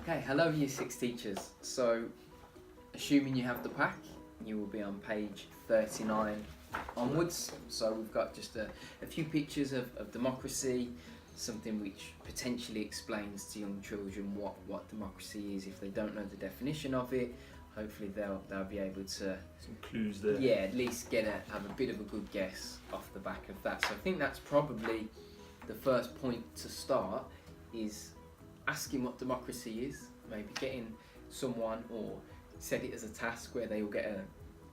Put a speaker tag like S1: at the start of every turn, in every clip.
S1: Okay, hello Year 6 teachers. So, assuming you have the pack, you will be on page 39 onwards. So we've got just a few pictures of democracy, something which potentially explains to young children what democracy is if they don't know the definition of it. Hopefully they'll be able to
S2: some clues there.
S1: Yeah, at least have a bit of a good guess off the back of that. So I think that's probably the first point to start, is asking what democracy is, maybe getting someone, or set it as a task where they will get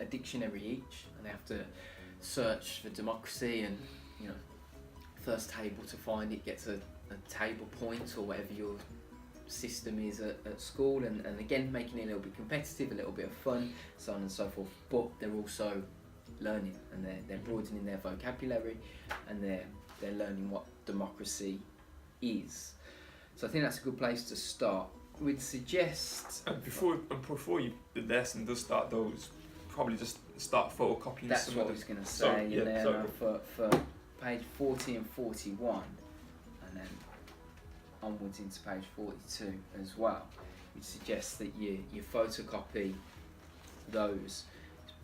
S1: a dictionary each and they have to search for democracy, and first table to find it gets a table point, or whatever your system is at school, and again making it a little bit competitive, a little bit of fun, so on and so forth, but they're also learning, and they're broadening their vocabulary, and they're learning what democracy is. So I think that's a good place to start. We'd suggest...
S2: And before the lesson does start, those probably just start photocopying.
S1: That's what I was going to say. For page 40 and 41, and then onwards into page 42 as well, we'd suggest that you photocopy those.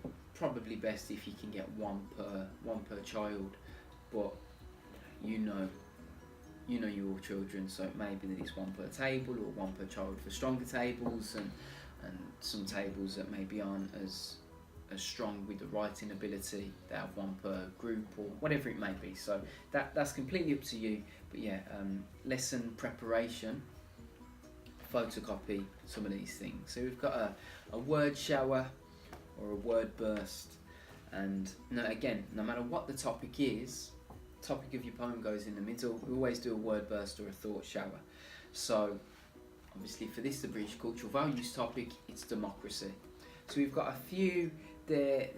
S1: It's probably best if you can get one per child, but you know your children, so it may be that it's one per table or one per child for stronger tables, and some tables that maybe aren't as strong with the writing ability, they have one per group, or whatever it may be. So that's completely up to you, but yeah, lesson preparation, photocopy some of these things. So we've got a word shower or a word burst, and no matter what the topic is, topic of your poem goes in the middle. We always do a word burst or a thought shower. So obviously for this, the British Cultural Values topic, it's democracy. So we've got a few there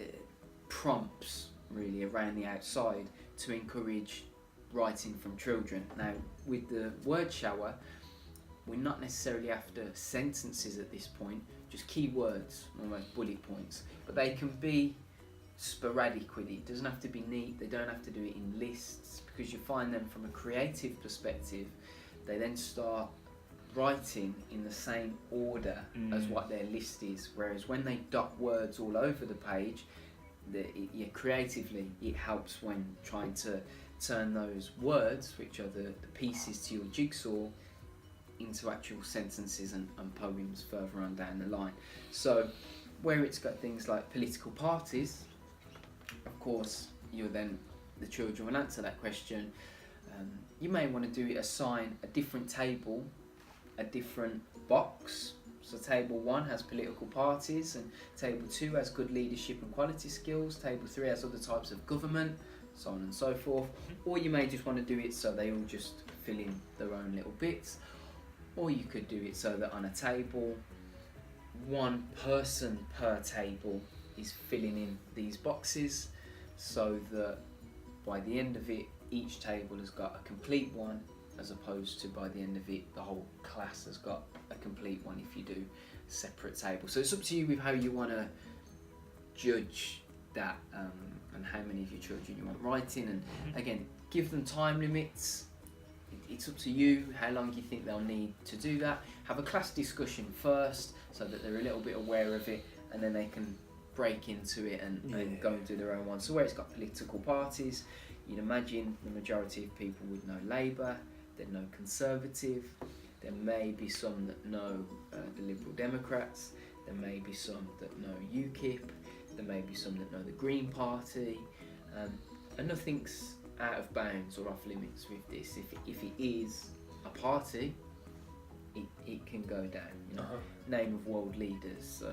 S1: prompts really around the outside to encourage writing from children. Now with the word shower, we're not necessarily after sentences at this point, just key words, almost bullet points, but they can be sporadic with it. It doesn't have to be neat, they don't have to do it in lists, because you find them from a creative perspective, they then start writing in the same order as what their list is, whereas when they dot words all over the page, creatively it helps when trying to turn those words, which are the pieces to your jigsaw, into actual sentences and poems further on down the line. So where it's got things like political parties, of course, the children will answer that question. You may want to assign a different table, a different box. So table 1 has political parties, and table 2 has good leadership and quality skills, table 3 has other types of government, so on and so forth. Or you may just want to do it so they all just fill in their own little bits. Or you could do it so that on a table, one person per table is filling in these boxes, so that by the end of it, each table has got a complete one, as opposed to by the end of it, the whole class has got a complete one if you do separate tables. So it's up to you with how you want to judge that, and how many of your children you want writing, and again, give them time limits. It's up to you how long you think they'll need to do that. Have a class discussion first, so that they're a little bit aware of it, and then they can break into it and go and do their own one. So where it's got political parties, you'd imagine the majority of people would know Labour, they'd know Conservative, there may be some that know the Liberal Democrats, there may be some that know UKIP, there may be some that know the Green Party, and nothing's out of bounds or off limits with this. If it is a party, it can go down. Name of world leaders, so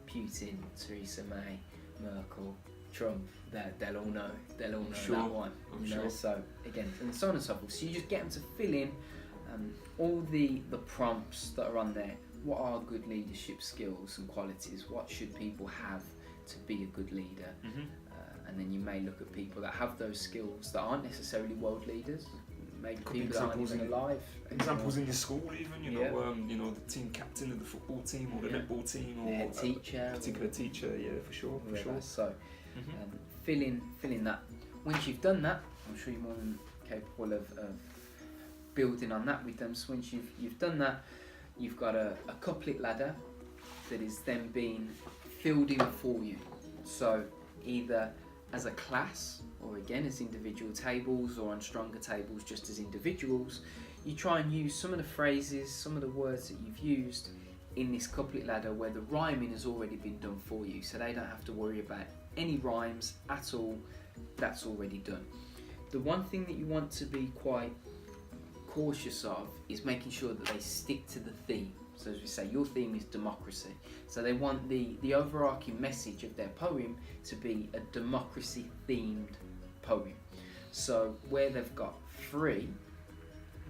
S1: Putin, Theresa May, Merkel, Trump, they'll all know that one.
S2: Sure.
S1: So again, and so on and so forth. So you just get them to fill in all the prompts that are on there. What are good leadership skills and qualities? What should people have to be a good leader? And then you may look at people that have those skills that aren't necessarily world leaders. Maybe people that aren't even alive.
S2: Examples in your school, even the team captain of the football team or the netball team, or
S1: the head teacher,
S2: a particular teacher. Yeah, for sure.
S1: So fill in that. Once you've done that, I'm sure you're more than capable of building on that with them. So once you've done that, you've got a couplet ladder that is then being filled in for you. So either as a class, or again as individual tables, or on stronger tables just as individuals, you try and use some of the phrases, some of the words that you've used in this couplet ladder where the rhyming has already been done for you, so they don't have to worry about any rhymes at all. That's already done. The one thing that you want to be quite cautious of is making sure that they stick to the theme. So as we say, your theme is democracy. So they want the overarching message of their poem to be a democracy themed poem. So where they've got free,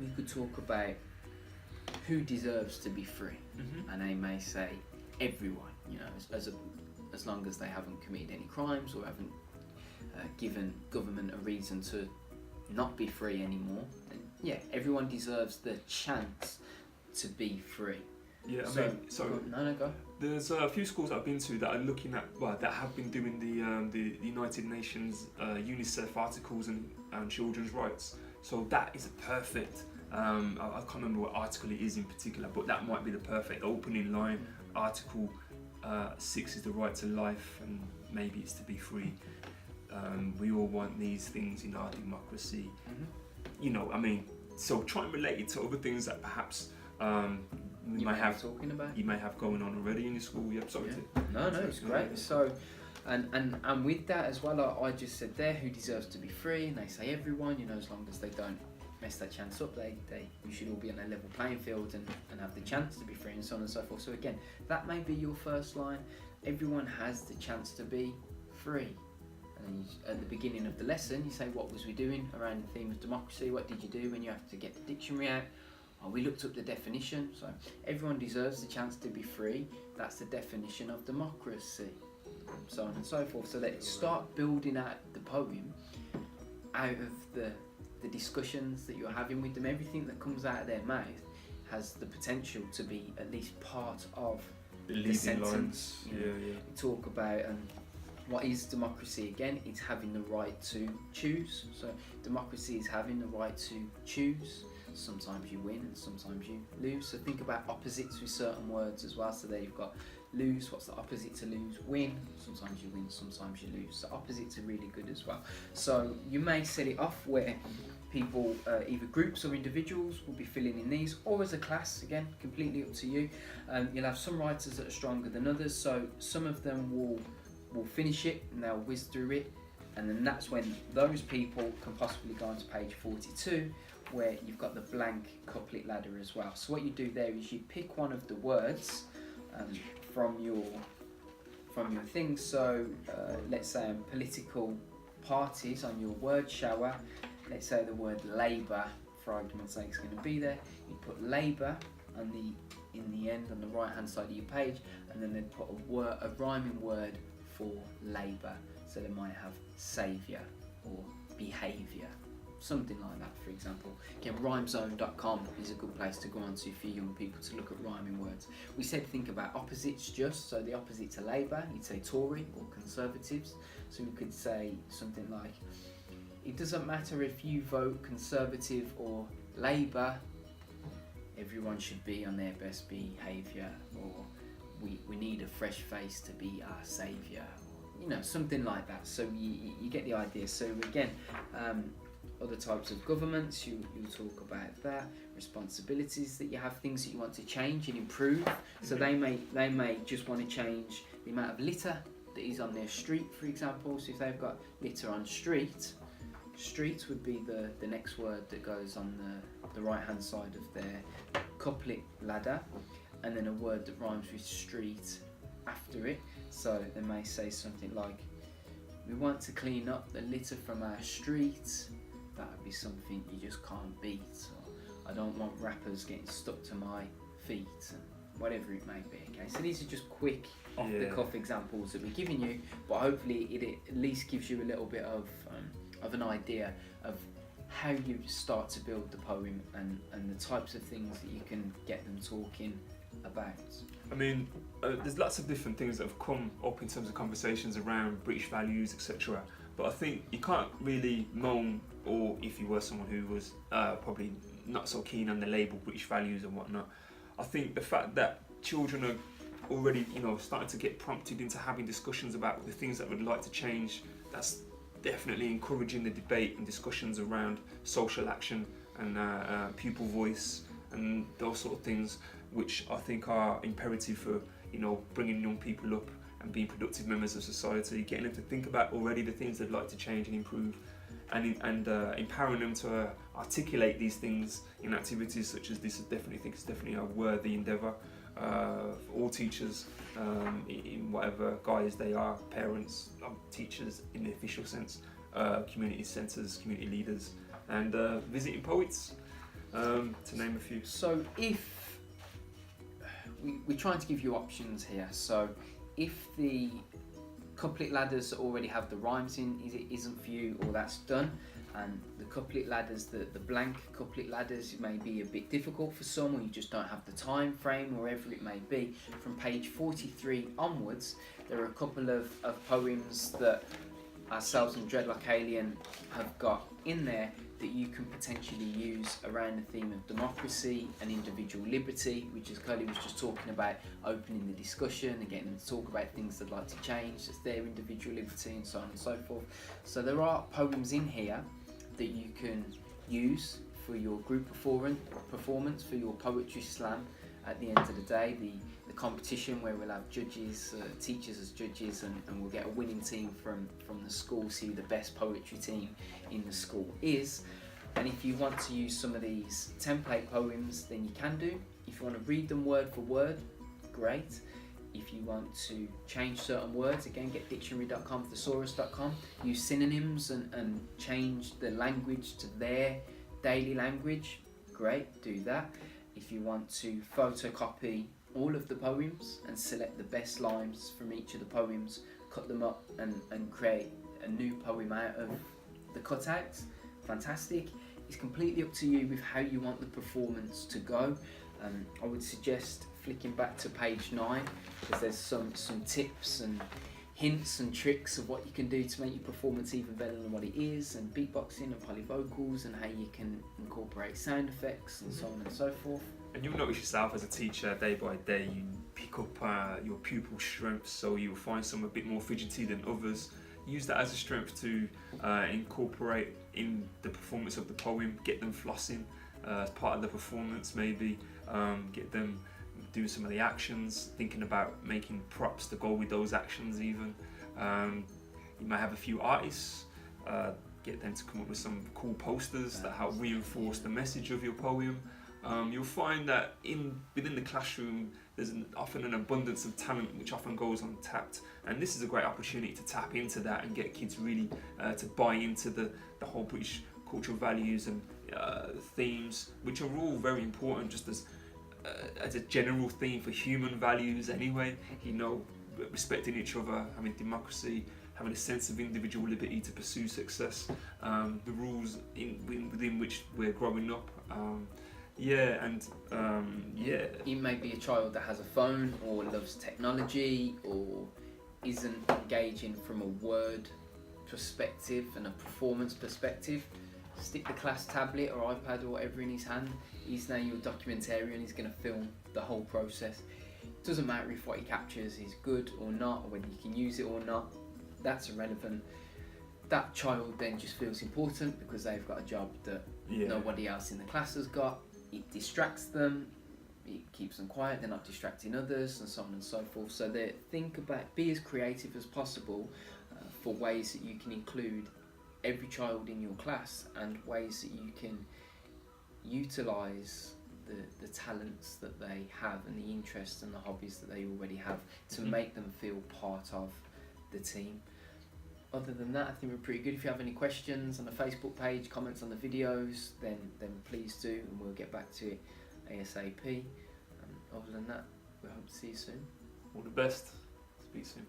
S1: we could talk about who deserves to be free. And they may say everyone, you know, as long as they haven't committed any crimes or haven't given government a reason to not be free anymore. And yeah, everyone deserves the chance to be free.
S2: Yeah,
S1: So go.
S2: There's a few schools I've been to that are looking at, that have been doing the United Nations UNICEF articles and children's rights. So that is a perfect, I can't remember what article it is in particular, but that might be the perfect opening line. Article 6 is the right to life, and maybe it's to be free. We all want these things in our democracy. You know, I mean, so try and relate it to other things that perhaps you may have going on already in your school. Yep, sorry.
S1: No, it's great. So, and with that as well, I just said there, who deserves to be free, and they say everyone. You know, as long as they don't mess that chance up, you should all be on a level playing field and have the chance to be free, and so on and so forth. So again, that may be your first line. Everyone has the chance to be free. And at the beginning of the lesson, you say, what was we doing around the theme of democracy? What did you do when you have to get the dictionary out? Oh, we looked up the definition. So everyone deserves the chance to be free. That's the definition of democracy. So on and so forth. So that start building out the poem out of the discussions that you're having with them. Everything that comes out of their mouth has the potential to be at least part of the sentence. You talk about what is democracy again? It's having the right to choose. So democracy is having the right to choose. Sometimes you win and sometimes you lose. So think about opposites with certain words as well. So there you've got lose. What's the opposite to lose? Win. Sometimes you win, sometimes you lose. So opposites are really good as well. So you may set it off where people, either groups or individuals, will be filling in these, or as a class, again, completely up to you. You'll have some writers that are stronger than others. So some of them will finish it and they'll whiz through it, and then that's when those people can possibly go on to page 42, where you've got the blank couplet ladder as well. So what you do there is you pick one of the words from your thing. So let's say political parties on your word shower. Let's say the word Labour, for argument's sake, is going to be there. You put Labour in the end on the right hand side of your page, and then they'd put a rhyming word for labour. So they might have saviour or behaviour, something like that, for example. Again, rhymezone.com is a good place to go on to for young people to look at rhyming words. We said think about opposites just, so the opposite to Labour, you'd say Tory or Conservatives. So we could say something like, it doesn't matter if you vote Conservative or Labour, everyone should be on their best behaviour, or we need a fresh face to be our saviour, you know, something like that. So you get the idea. So again, other types of governments, you'll talk about that, responsibilities that you have, things that you want to change and improve. So they may just want to change the amount of litter that is on their street, for example. So if they've got litter on street would be the next word that goes on the right hand side of their couplet ladder, and then a word that rhymes with street after it. So they may say something like, we want to clean up the litter from our street. That would be something you just can't beat. Or, I don't want rappers getting stuck to my feet, and whatever it may be. Okay, so these are just quick off the cuff examples that we're giving you, but hopefully it at least gives you a little bit of an idea of how you start to build the poem and the types of things that you can get them talking about.
S2: I mean, there's lots of different things that have come up in terms of conversations around British values, etc. But I think you can't really moan, or if you were someone who was probably not so keen on the label British values and whatnot, I think the fact that children are already, starting to get prompted into having discussions about the things that would like to change, that's definitely encouraging the debate and discussions around social action and pupil voice and those sort of things, which I think are imperative for, bringing young people up and being productive members of society, getting them to think about already the things they'd like to change and improve, and empowering them to articulate these things in activities such as this. I think it's definitely a worthy endeavour for all teachers, in whatever guise they are, parents, teachers in the official sense, community centres, community leaders, and visiting poets, to name a few.
S1: So if we're trying to give you options here, so if the couplet ladders already have the rhymes in, it isn't for you, or that's done, and the couplet ladders, the blank couplet ladders may be a bit difficult for some, or you just don't have the time frame, or whatever it may be, from page 43 onwards, there are a couple of poems that ourselves and Dreadlock Alien have got in there that you can potentially use around the theme of democracy and individual liberty, which, as Curly was just talking about, opening the discussion and getting them to talk about things they'd like to change, that's their individual liberty, and so on and so forth. So there are poems in here that you can use for your group performance, for your poetry slam at the end of the day, the competition where we'll have judges, teachers as judges, and we'll get a winning team from the school, see who the best poetry team in the school is. And if you want to use some of these template poems, then you can do. If you want to read them word for word, great. If you want to change certain words, again, get dictionary.com, thesaurus.com, use synonyms and change the language to their daily language, great, do that. If you want to photocopy all of the poems and select the best lines from each of the poems, cut them up and create a new poem out of the cutouts, fantastic. It's completely up to you with how you want the performance to go. I would suggest flicking back to page 9, because there's some tips and hints and tricks of what you can do to make your performance even better than what it is, and beatboxing and polyvocals, and how you can incorporate sound effects and so on and so forth.
S2: And you'll notice yourself as a teacher, day by day, you pick up your pupils' strengths, so you'll find some a bit more fidgety than others. Use that as a strength to incorporate in the performance of the poem, get them flossing as part of the performance maybe, get them doing some of the actions, thinking about making props to go with those actions even. You might have a few artists, get them to come up with some cool posters that help reinforce the message of your poem. You'll find that within the classroom there's often an abundance of talent which often goes untapped, and this is a great opportunity to tap into that and get kids really to buy into the whole British cultural values and themes, which are all very important just as a general theme for human values anyway, respecting each other, having democracy, having a sense of individual liberty to pursue success, the rules within which we're growing up.
S1: It may be a child that has a phone or loves technology or isn't engaging from a word perspective and a performance perspective. Stick the class tablet or iPad or whatever in his hand. He's now your documentarian, he's going to film the whole process. It doesn't matter if what he captures is good or not, or whether you can use it or not, that's irrelevant. That child then just feels important because they've got a job that nobody else in the class has got. It distracts them, it keeps them quiet, they're not distracting others, and so on and so forth. So be as creative as possible for ways that you can include every child in your class, and ways that you can utilise the talents that they have and the interests and the hobbies that they already have to make them feel part of the team. Other than that, I think we're pretty good. If you have any questions on the Facebook page, comments on the videos, then please do, and we'll get back to it ASAP. Other than that, we hope to see you soon.
S2: All the best. Speak soon.